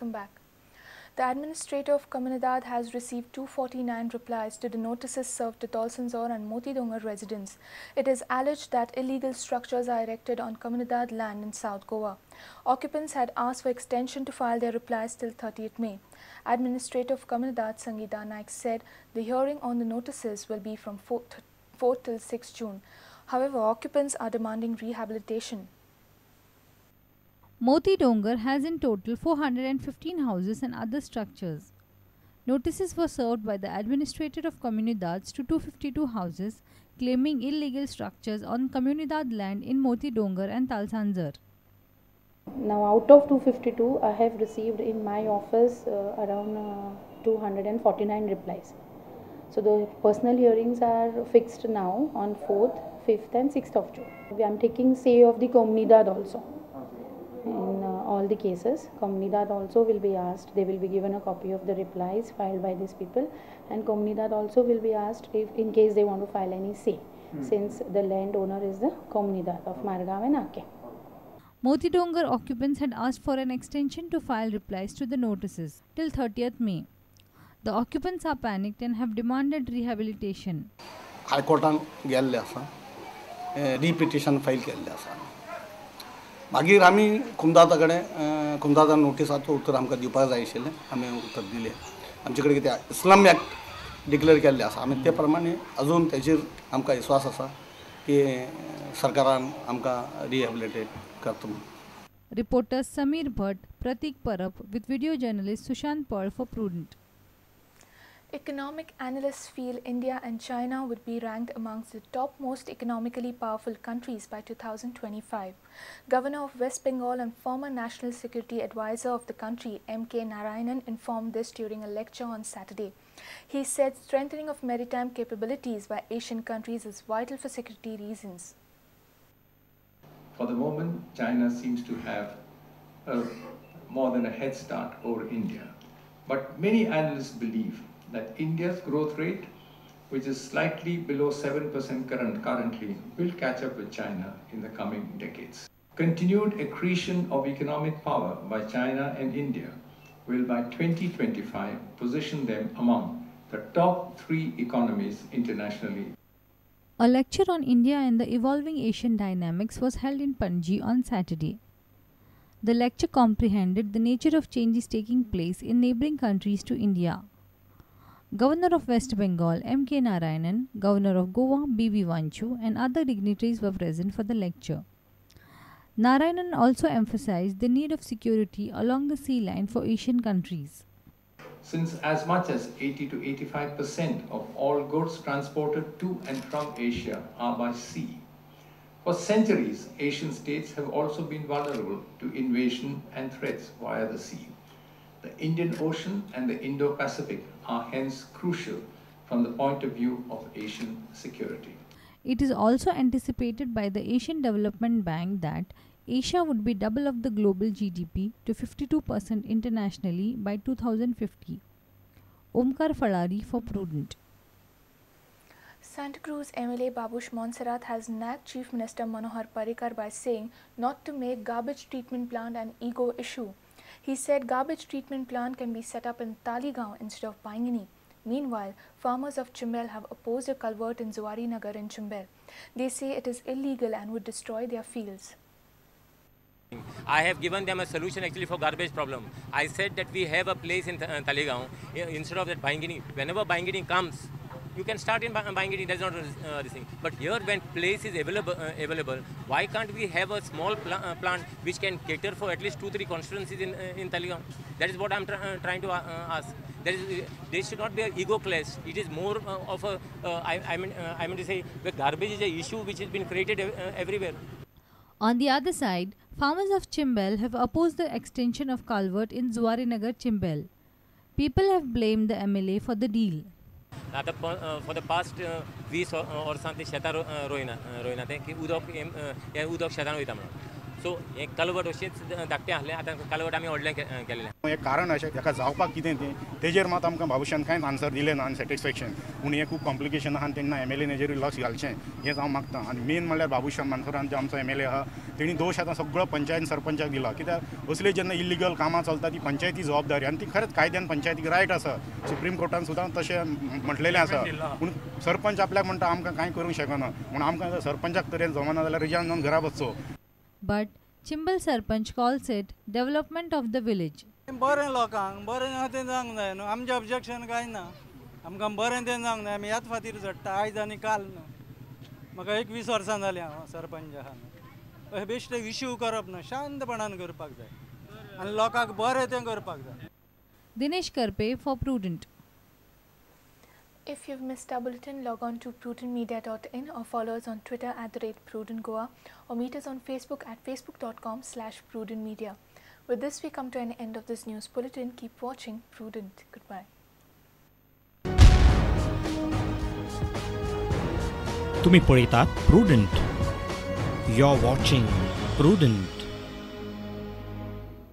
Welcome back. The Administrator of Communidade has received 249 replies to the notices served to Tolsanzor and Moti Dongor residents. It is alleged that illegal structures are erected on Communidade land in South Goa. Occupants had asked for extension to file their replies till 30th May. Administrator of Communidade Sangeeta Naik said the hearing on the notices will be from 4 till 6 June. However, occupants are demanding rehabilitation. Moti Dongor has in total 415 houses and other structures. Notices were served by the Administrator of Communidades to 252 houses claiming illegal structures on Communidade land in Moti Dongor and Tolsanzor. Now out of 252, I have received in my office around 249 replies. So the personal hearings are fixed now on 4th, 5th and 6th of June. I am taking say of the Communidade also. In all the cases, Communidade also will be asked, they will be given a copy of the replies filed by these people, and Communidade also will be asked if in case they want to file any say, since the landowner is the Communidade of Margaon and Ake. Moti Dongor occupants had asked for an extension to file replies to the notices till 30th May. The occupants are panicked and have demanded rehabilitation. High Court गेल्ले आसा, repetition file केल्ले आसा. मागीर आमी कुमदादा नोटिसाचो उत्तर आमकां दिवपाक जाय आशिल्लें, आमी उत्तर दिलें. आमचे कडेन कितें इस्लाम एक्ट डिक्लेअर केल्लें आसा, आमी ते प्रमाणे अजून तेचेर आमकां विश्वास आसा की सरकारान आमकां रिहॅबिलिटेट करता म्हणून. Reporters Samir Bhatt, Pratik Parab with video journalist Sushant Paul for Prudent. Economic analysts feel India and China would be ranked amongst the top most economically powerful countries by 2025. Governor of West Bengal and former National Security Advisor of the country, M.K. Narayanan, informed this during a lecture on Saturday. He said strengthening of maritime capabilities by Asian countries is vital for security reasons. For the moment, China seems to have more than a head start over India. But many analysts believe that India's growth rate, which is slightly below 7% currently, will catch up with China in the coming decades. Continued accretion of economic power by China and India will by 2025 position them among the top 3 economies internationally. A lecture on India and the evolving Asian dynamics was held in Panji on Saturday. The lecture comprehended the nature of changes taking place in neighbouring countries to India. Governor of West Bengal, M.K. Narayanan, Governor of Goa, B.V. Vanchu, and other dignitaries were present for the lecture. Narayanan also emphasized the need of security along the sea line for Asian countries. Since as much as 80 to 85% of all goods transported to and from Asia are by sea. For centuries, Asian states have also been vulnerable to invasion and threats via the sea. The Indian Ocean and the Indo-Pacific are hence crucial from the point of view of Asian security. It is also anticipated by the Asian Development Bank that Asia would be double of the global GDP to 52% internationally by 2050. Omkar Falari for Prudent. Santa Cruz MLA Babush Montserrat has nagged Chief Minister Manohar Parrikar by saying not to make garbage treatment plant an ego issue. He said garbage treatment plant can be set up in Taligaon instead of Bangini. Meanwhile, farmers of Chimbel have opposed a culvert in Zuari Nagar in Chimbel. They say it is illegal and would destroy their fields. I have given them a solution actually for garbage problem. I said that we have a place in Taligaon instead of that Bangini. Whenever Bangini comes, you can start in Bangini, that's not this thing. But here when place is available, why can't we have a small plant which can cater for at least 2-3 constituencies in Taligaon? That is what I am trying to ask. There should not be an ego clash. It is more of a, I mean to say, the garbage is an issue which has been created everywhere. On the other side, farmers of Chimbel have opposed the extension of culvert in Zuari Nagar, Chimbel. People have blamed the MLA for the deal. For the past 20 or something शेतां रोयना ते की उदक शेतान वयता म्हणून. सो हे culvert अशीच धाकटें आहलें आतां कलवट आमी व्हडलें केलेलें. एक कारण अशें ताका जावपाक कितें तें तेजेर मात आमकां भविश्यान कांयच आन्सर दिलें ना सॅटिस्फॅक्शन. पूण हें खूब कॉम्प्लिकेशन आहा तेन्ना MLA हेजेरूय लक्ष घालचें हेंच हांव मागतां. आनी मेन म्हणल्यार बाबूश्याम मानसरान जो आमचो MLA आहा तेणी दोश आतां सगळो पंचायत सरपंचाक दिला. कित्याक असले जेन्ना इलिगल कामां चलता ती पंचायती जबाबदारी आनी ती खरेंच कायद्यान पंचायतीक रायट आसा. सुप्रीम कोर्टान सुद्दां तशें म्हटलेलें आसा. पूण सरपंच आपल्याक म्हणटा आमकां कांय करूंक शकना म्हूण आमकां सरपंचाक तरेन जमना जाल्यार रिजायन जावन घरा बसचो. But Chimbal Sarpanch calls it development of the village. बरें लोकांक बरें तें जावंक जाय न्हू. आमचें ऑब्जेक्शन कांय ना. आमकां बरें तें जावंक जाय. आमी ह्याच खातीर झडटा आयज आनी काल न्हू. म्हाका 21 वर्सां जालीं हांव सरपंच आहा न्हू. अशें बेश्टे इश्यू करप ना. शांतपणान करपाक जाय आनी लोकांक बरें तें करपाक जाय. Dinesh Karpe for Prudent. If you've missed our bulletin, log on to prudentmedia.in or follow us on Twitter @PrudentGoa or meet us on Facebook at facebook.com/prudentmedia. With this, we come to an end of this news bulletin. Keep watching Prudent. Goodbye. तुम्ही पळयतात Prudent. You're watching Prudent.